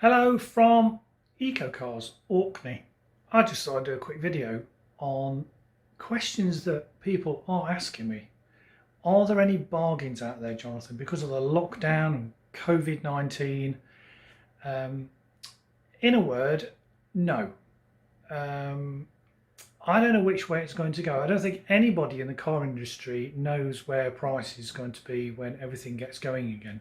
Hello from EcoCars Orkney. I just thought I'd do a quick video on questions that people are asking me. Are there any bargains out there, Jonathan, because of the lockdown and Covid-19? In a word, no. I don't know which way it's going to go. I don't think anybody in the car industry knows where price is going to be when everything gets going again.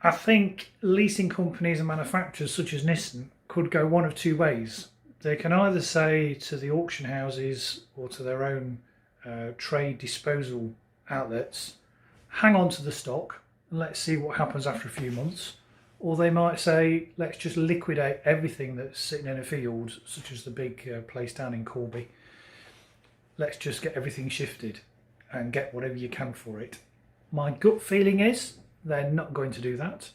I think leasing companies and manufacturers such as Nissan could go one of two ways. They can either say to the auction houses or to their own trade disposal outlets, hang on to the stock and let's see what happens after a few months. Or they might say, let's just liquidate everything that's sitting in a field, such as the big place down in Corby. Let's just get everything shifted and get whatever you can for it. My gut feeling is they're not going to do that.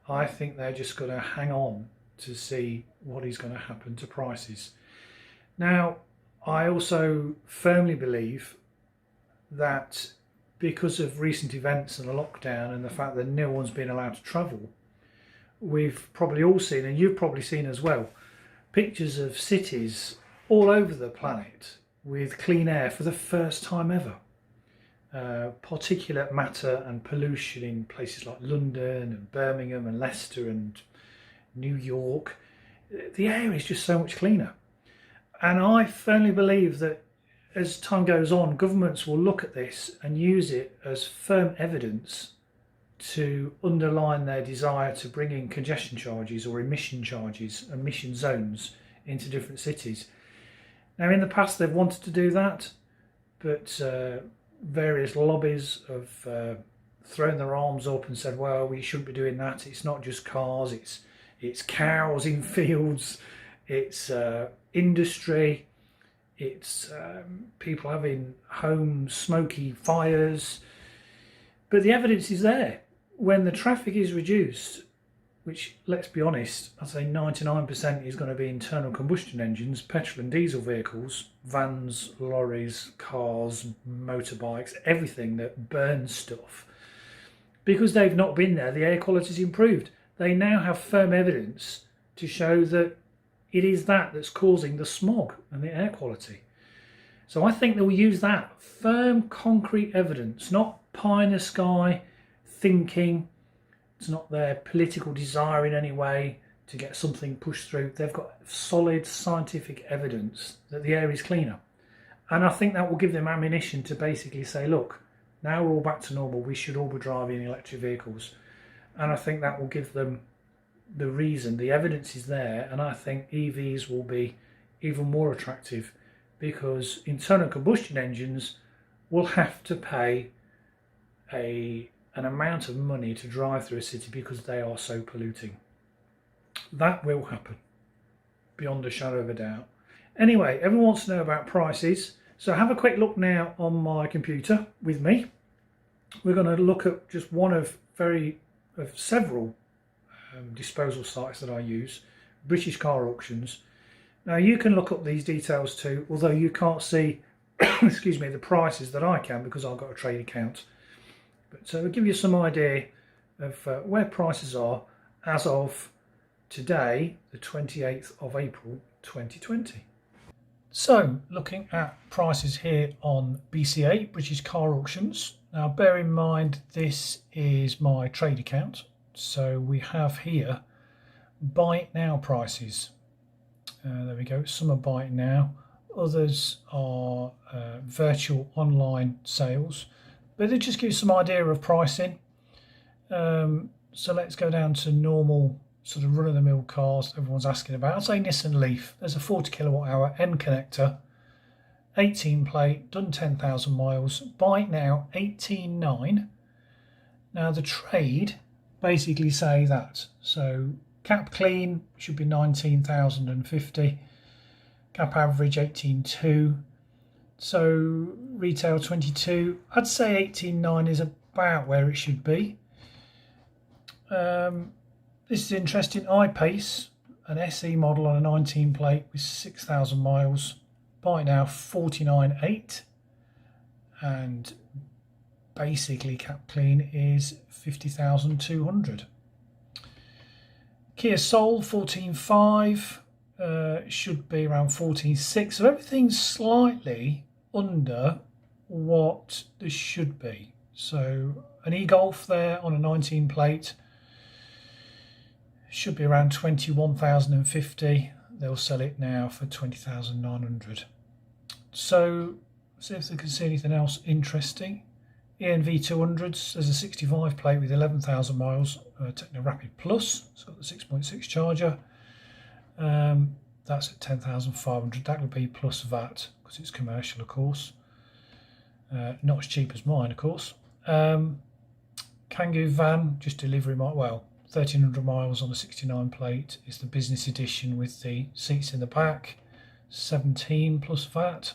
I think they're just going to hang on to see what is going to happen to prices. Now, I also firmly believe that because of recent events and the lockdown and the fact that no one's been allowed to travel, we've probably all seen, and you've probably seen as well, pictures of cities all over the planet with clean air for the first time ever. Particulate matter and pollution in places like London and Birmingham and Leicester and New York. The air is just so much cleaner. And I firmly believe that as time goes on, governments will look at this and use it as firm evidence to underline their desire to bring in congestion charges or emission zones into different cities. Now, in the past, they've wanted to do that, but various lobbies have thrown their arms up and said, well, we shouldn't be doing that. It's not just cars, it's cows in fields, it's industry, it's people having home smoky fires. But the evidence is there. When the traffic is reduced, which, let's be honest, I'd say 99% is going to be internal combustion engines, petrol and diesel vehicles, vans, lorries, cars, motorbikes, everything that burns stuff. Because they've not been there, the air quality's improved. They now have firm evidence to show that it is that that's causing the smog and the air quality. So I think they'll use that firm, concrete evidence, not pie in the sky thinking. It's not their political desire in any way to get something pushed through. They've got solid scientific evidence that the air is cleaner. And I think that will give them ammunition to basically say, look, now we're all back to normal. We should all be driving electric vehicles. And I think that will give them the reason. The evidence is there. And I think EVs will be even more attractive because internal combustion engines will have to pay an amount of money to drive through a city because they are so polluting. That will happen, beyond a shadow of a doubt. Anyway, everyone wants to know about prices, so have a quick look now on my computer with me. We're going to look at just one of several disposal sites that I use, British Car Auctions. Now you can look up these details too, although you can't see excuse me, the prices that I can because I've got a trade account. But it'll give you some idea of where prices are as of today, the 28th of April 2020. So looking at prices here on BCA, British Car Auctions. Now bear in mind this is my trade account. So we have here buy it now prices. There we go, some are buy it now. Others are virtual online sales. But it just gives some idea of pricing. So let's go down to normal sort of run-of-the-mill cars everyone's asking about. I'd say Nissan Leaf. There's a 40 kilowatt hour N connector, 18 plate, done 10,000 miles. Buy it now, 18,900. Now the trade basically say that. So cap clean should be 19,050. Cap average 18,200. So retail 22, I'd say 18.9 is about where it should be. This is interesting. I-Pace, an SE model on a 19 plate with 6,000 miles. Buy it now 49.8, and basically cap clean is 50,200. Kia Soul 14.5 should be around 14.6. So everything's slightly under what this should be. So an e-Golf there on a 19 plate should be around 21,050. They'll sell it now for 20,900. So see if they can see anything else interesting. ENV 200s, there's a 65 plate with 11,000 miles, Techno Rapid Plus, it's got the 6.6 charger. That's at 10,500. That would be plus VAT because it's commercial, of course. Not as cheap as mine, of course. Kangoo van, just delivery, well, 1,300 miles on the 69 plate. It's the business edition with the seats in the back, 17 plus VAT.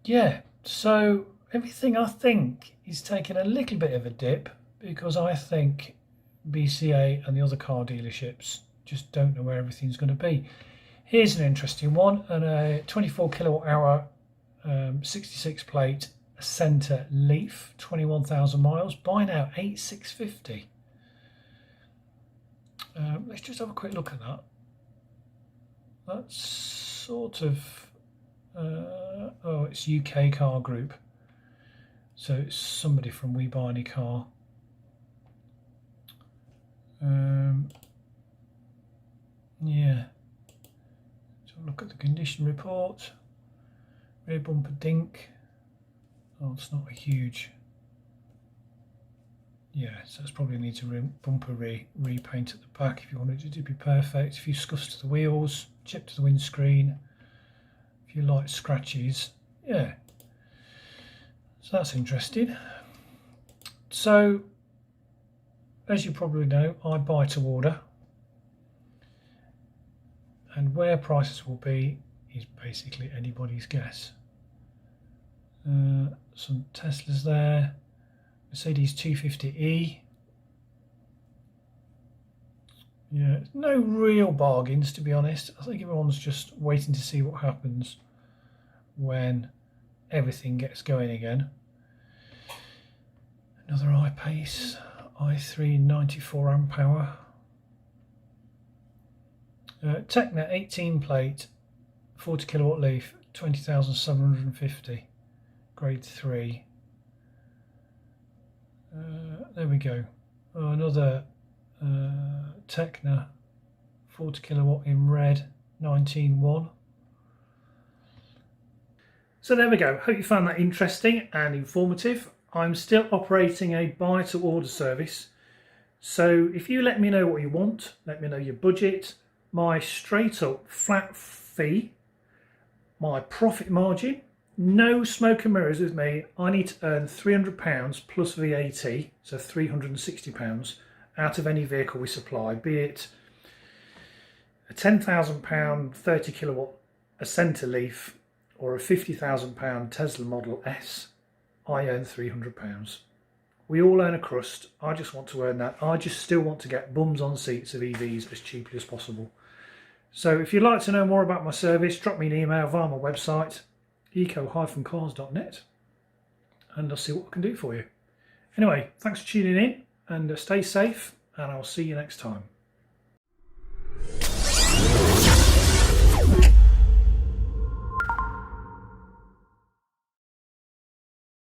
Yeah, so everything I think is taking a little bit of a dip because I think BCA and the other car dealerships just don't know where everything's going to be. Here's an interesting one, and a 24 kilowatt hour 66 plate centre Leaf, 21,000 miles, buy now 8,650. Let's just have a quick look at that. That's sort of oh, it's UK Car Group, so it's somebody from We Buy Any Car. Yeah, so look at the condition report. Rear bumper dink. Oh, it's not a huge. Yeah, so it's probably needs a bumper repaint at the back if you want it to be perfect. A few scuffs to the wheels, chip to the windscreen, a few light scratches. Yeah, so that's interesting. So, as you probably know, I buy to order, and where prices will be is basically anybody's guess. Some Teslas there, Mercedes 250e. Yeah, no real bargains, to be honest. I think everyone's just waiting to see what happens when everything gets going again. Another I-Pace, i3 94 amp hour. Tecna 18 plate, 40 kilowatt Leaf, 20,750. Grade 3. There we go. Oh, another Tecna 40 kilowatt in red, 19.1. So there we go. Hope you found that interesting and informative. I'm still operating a buy to order service. So if you let me know what you want, let me know your budget, my straight up flat fee, my profit margin, no smoke and mirrors with me. I need to earn £300 plus VAT, so £360 out of any vehicle we supply, be it a £10,000 30 kilowatt Ascenta Leaf or a £50,000 Tesla Model S. I earn £300. We all earn a crust. I just want to earn that. I just still want to get bums on seats of EVs as cheaply as possible. So if you'd like to know more about my service, drop me an email via my website, eco-cars.net, and I'll see what I can do for you. Anyway, thanks for tuning in, and stay safe, and I'll see you next time.